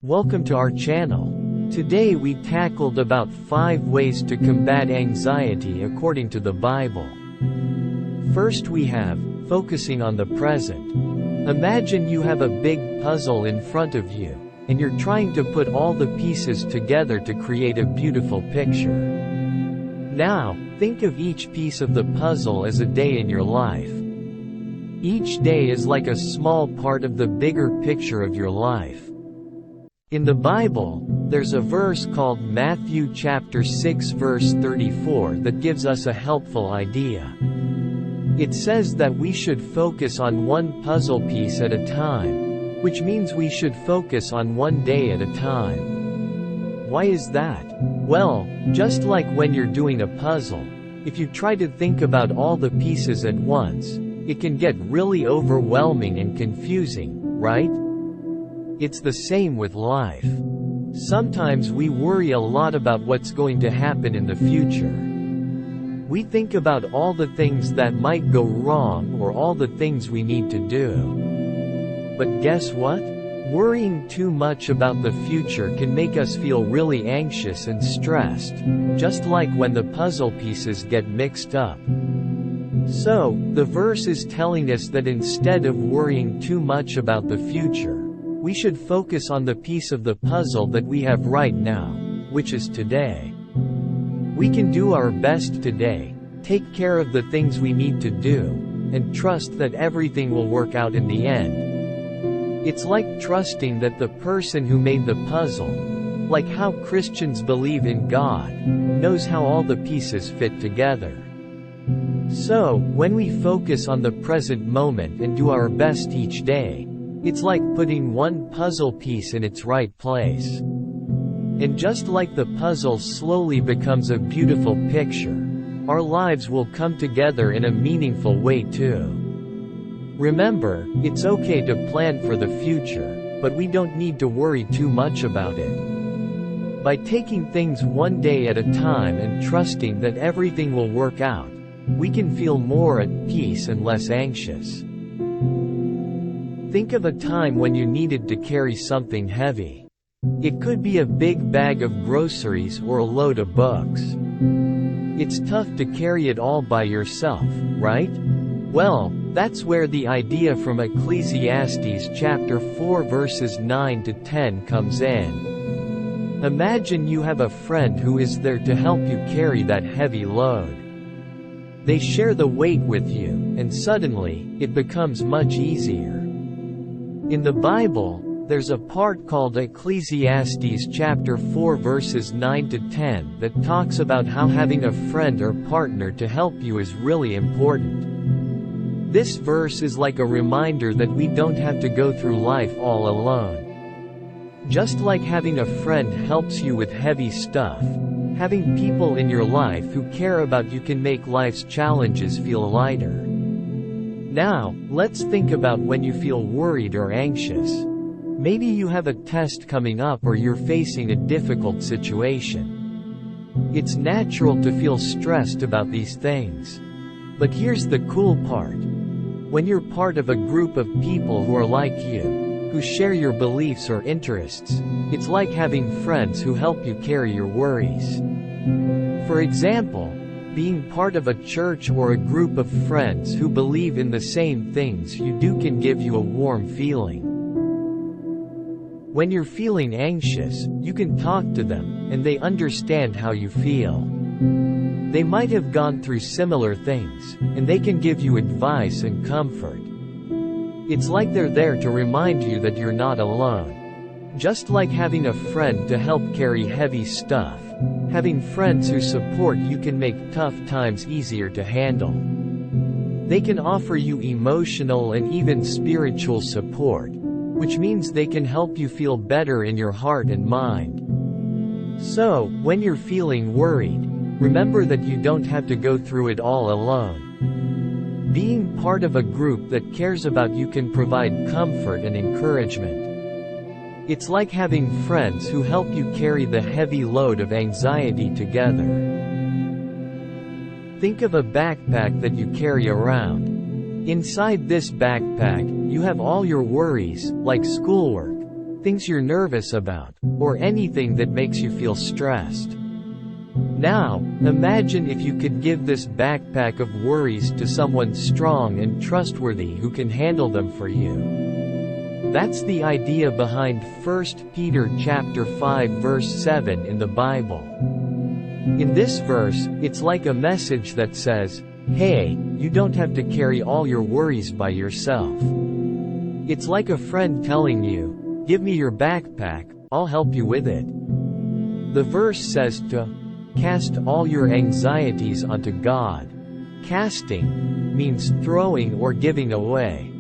Welcome to our channel. Today we tackled about 5 ways to combat anxiety according to the Bible. First we have, focusing on the present. Imagine you have a big puzzle in front of you, and you're trying to put all the pieces together to create a beautiful picture. Now, think of each piece of the puzzle as a day in your life. Each day is like a small part of the bigger picture of your life. In the Bible, there's a verse called Matthew chapter 6 verse 34 that gives us a helpful idea. It says that we should focus on one puzzle piece at a time, which means we should focus on one day at a time. Why is that? Well, just like when you're doing a puzzle, if you try to think about all the pieces at once, it can get really overwhelming and confusing, right? It's the same with life. Sometimes we worry a lot about what's going to happen in the future. We think about all the things that might go wrong or all the things we need to do. But guess what? Worrying too much about the future can make us feel really anxious and stressed, just like when the puzzle pieces get mixed up. So, the verse is telling us that instead of worrying too much about the future, we should focus on the piece of the puzzle that we have right now, which is today. We can do our best today, take care of the things we need to do, and trust that everything will work out in the end. It's like trusting that the person who made the puzzle, like how Christians believe in God, knows how all the pieces fit together. So, when we focus on the present moment and do our best each day, it's like putting one puzzle piece in its right place. And just like the puzzle slowly becomes a beautiful picture, our lives will come together in a meaningful way too. Remember, it's okay to plan for the future, but we don't need to worry too much about it. By taking things one day at a time and trusting that everything will work out, we can feel more at peace and less anxious. Think of a time when you needed to carry something heavy. It could be a big bag of groceries or a load of books. It's tough to carry it all by yourself, right? Well, that's where the idea from Ecclesiastes chapter 4 verses 9 to 10 comes in. Imagine you have a friend who is there to help you carry that heavy load. They share the weight with you, and suddenly, it becomes much easier. In the Bible, there's a part called Ecclesiastes chapter 4 verses 9 to 10 that talks about how having a friend or partner to help you is really important. This verse is like a reminder that we don't have to go through life all alone. Just like having a friend helps you with heavy stuff, having people in your life who care about you can make life's challenges feel lighter. Now, let's think about when you feel worried or anxious. Maybe you have a test coming up or you're facing a difficult situation. It's natural to feel stressed about these things. But here's the cool part. When you're part of a group of people who are like you, who share your beliefs or interests, it's like having friends who help you carry your worries. For example, being part of a church or a group of friends who believe in the same things you do can give you a warm feeling. When you're feeling anxious, you can talk to them, and they understand how you feel. They might have gone through similar things, and they can give you advice and comfort. It's like they're there to remind you that you're not alone. Just like having a friend to help carry heavy stuff, having friends who support you can make tough times easier to handle. They can offer you emotional and even spiritual support, which means they can help you feel better in your heart and mind. So, when you're feeling worried, remember that you don't have to go through it all alone. Being part of a group that cares about you can provide comfort and encouragement. It's like having friends who help you carry the heavy load of anxiety together. Think of a backpack that you carry around. Inside this backpack, you have all your worries, like schoolwork, things you're nervous about, or anything that makes you feel stressed. Now, imagine if you could give this backpack of worries to someone strong and trustworthy who can handle them for you. That's the idea behind 1 Peter chapter 5 verse 7 in the Bible. In this verse, it's like a message that says, hey, you don't have to carry all your worries by yourself. It's like a friend telling you, give me your backpack, I'll help you with it. The verse says to cast all your anxieties onto God. Casting means throwing or giving away.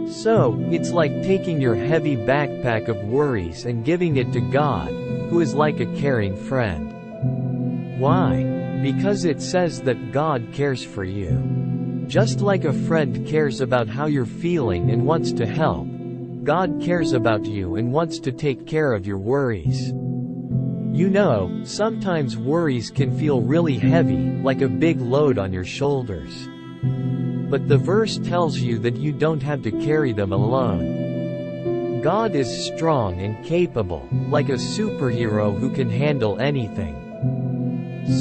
So, it's like taking your heavy backpack of worries and giving it to God, who is like a caring friend. Why? Because it says that God cares for you. Just like a friend cares about how you're feeling and wants to help, God cares about you and wants to take care of your worries. You know, sometimes worries can feel really heavy, like a big load on your shoulders. But the verse tells you that you don't have to carry them alone. God is strong and capable, like a superhero who can handle anything.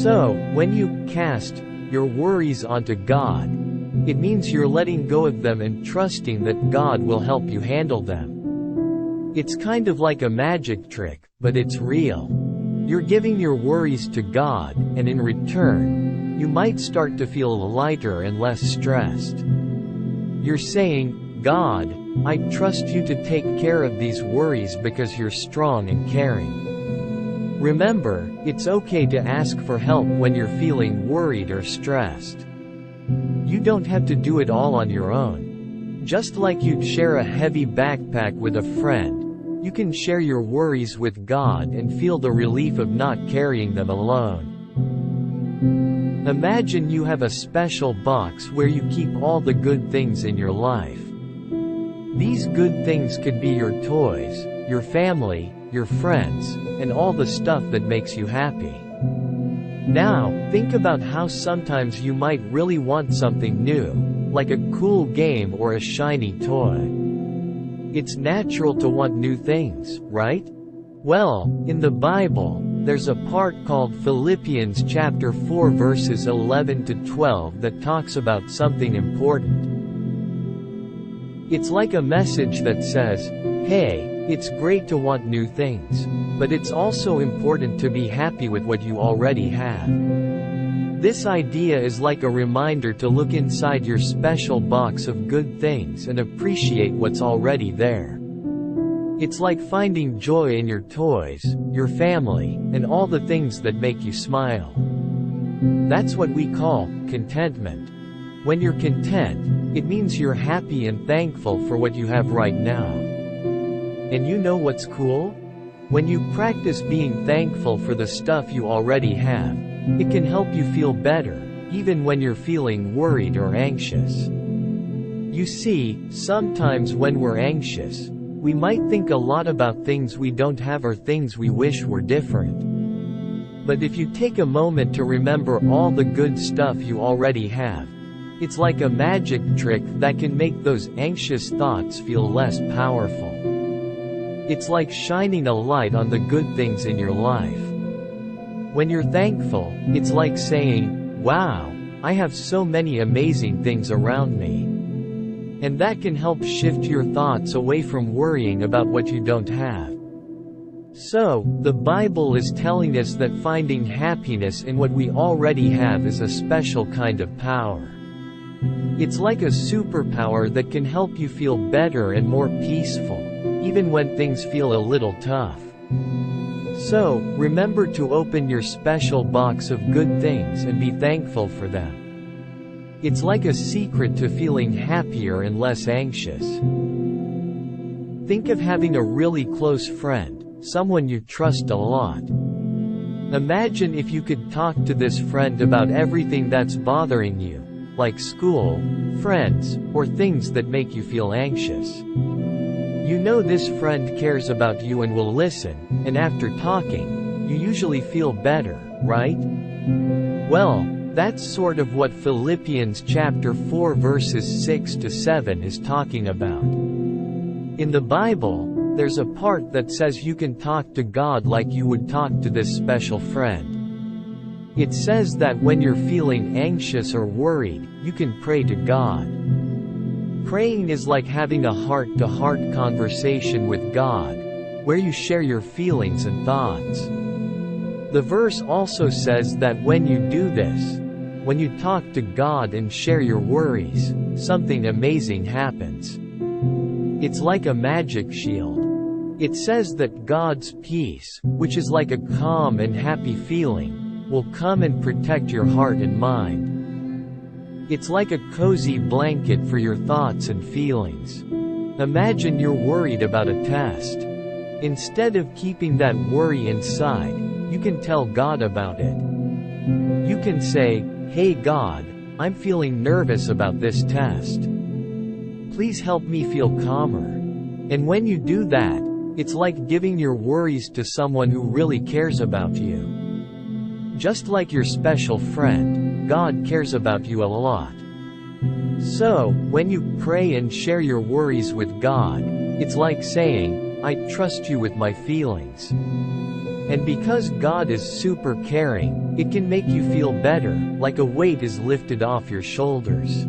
So, when you cast your worries onto God, it means you're letting go of them and trusting that God will help you handle them. It's kind of like a magic trick, but it's real. You're giving your worries to God, and in return, you might start to feel lighter and less stressed. You're saying, God, I trust you to take care of these worries because you're strong and caring. Remember, it's okay to ask for help when you're feeling worried or stressed. You don't have to do it all on your own. Just like you'd share a heavy backpack with a friend, you can share your worries with God and feel the relief of not carrying them alone. Imagine you have a special box where you keep all the good things in your life. These good things could be your toys, your family, your friends, and all the stuff that makes you happy. Now, think about how sometimes you might really want something new, like a cool game or a shiny toy. It's natural to want new things, right? Well, in the Bible, there's a part called Philippians chapter 4 verses 11 to 12 that talks about something important. It's like a message that says, hey, it's great to want new things, but it's also important to be happy with what you already have. This idea is like a reminder to look inside your special box of good things and appreciate what's already there. It's like finding joy in your toys, your family, and all the things that make you smile. That's what we call contentment. When you're content, it means you're happy and thankful for what you have right now. And you know what's cool? When you practice being thankful for the stuff you already have, it can help you feel better, even when you're feeling worried or anxious. You see, sometimes when we're anxious, we might think a lot about things we don't have or things we wish were different. But if you take a moment to remember all the good stuff you already have, it's like a magic trick that can make those anxious thoughts feel less powerful. It's like shining a light on the good things in your life. When you're thankful, it's like saying, wow, I have so many amazing things around me. And that can help shift your thoughts away from worrying about what you don't have. So, the Bible is telling us that finding happiness in what we already have is a special kind of power. It's like a superpower that can help you feel better and more peaceful, even when things feel a little tough. So, remember to open your special box of good things and be thankful for them. It's like a secret to feeling happier and less anxious. Think of having a really close friend, someone you trust a lot. Imagine if you could talk to this friend about everything that's bothering you, like school, friends, or things that make you feel anxious. You know this friend cares about you and will listen, and after talking, you usually feel better, right? Well, that's sort of what Philippians chapter 4 verses 6 to 7 is talking about. In the Bible, there's a part that says you can talk to God like you would talk to this special friend. It says that when you're feeling anxious or worried, you can pray to God. Praying is like having a heart-to-heart conversation with God, where you share your feelings and thoughts. The verse also says that when you do this, when you talk to God and share your worries, something amazing happens. It's like a magic shield. It says that God's peace, which is like a calm and happy feeling, will come and protect your heart and mind. It's like a cozy blanket for your thoughts and feelings. Imagine you're worried about a test. Instead of keeping that worry inside, you can tell God about it. You can say, "Hey God, I'm feeling nervous about this test. Please help me feel calmer." And when you do that, it's like giving your worries to someone who really cares about you. Just like your special friend, God cares about you a lot. So, when you pray and share your worries with God, it's like saying, "I trust you with my feelings." And because God is super caring, it can make you feel better, like a weight is lifted off your shoulders.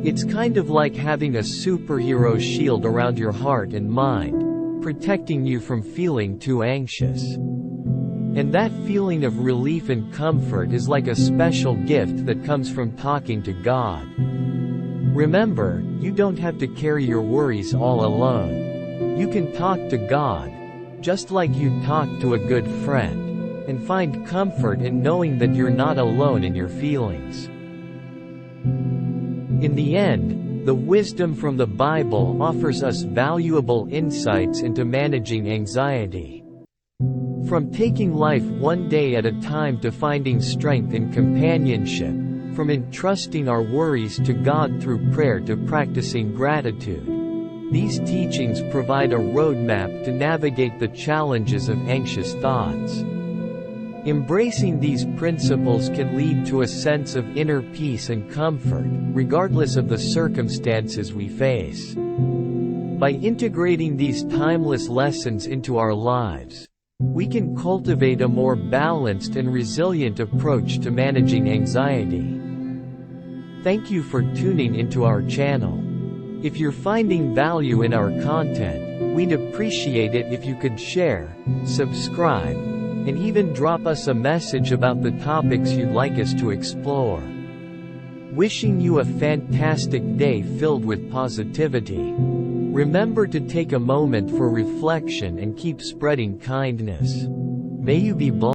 It's kind of like having a superhero shield around your heart and mind, protecting you from feeling too anxious. And that feeling of relief and comfort is like a special gift that comes from talking to God. Remember, you don't have to carry your worries all alone. You can talk to God, just like you talk to a good friend, and find comfort in knowing that you're not alone in your feelings. In the end, the wisdom from the Bible offers us valuable insights into managing anxiety. From taking life one day at a time to finding strength in companionship, from entrusting our worries to God through prayer to practicing gratitude, these teachings provide a roadmap to navigate the challenges of anxious thoughts. Embracing these principles can lead to a sense of inner peace and comfort, regardless of the circumstances we face. By integrating these timeless lessons into our lives, we can cultivate a more balanced and resilient approach to managing anxiety. Thank you for tuning into our channel. If you're finding value in our content, we'd appreciate it if you could share, subscribe, and even drop us a message about the topics you'd like us to explore. Wishing you a fantastic day filled with positivity. Remember to take a moment for reflection and keep spreading kindness. May you be blessed.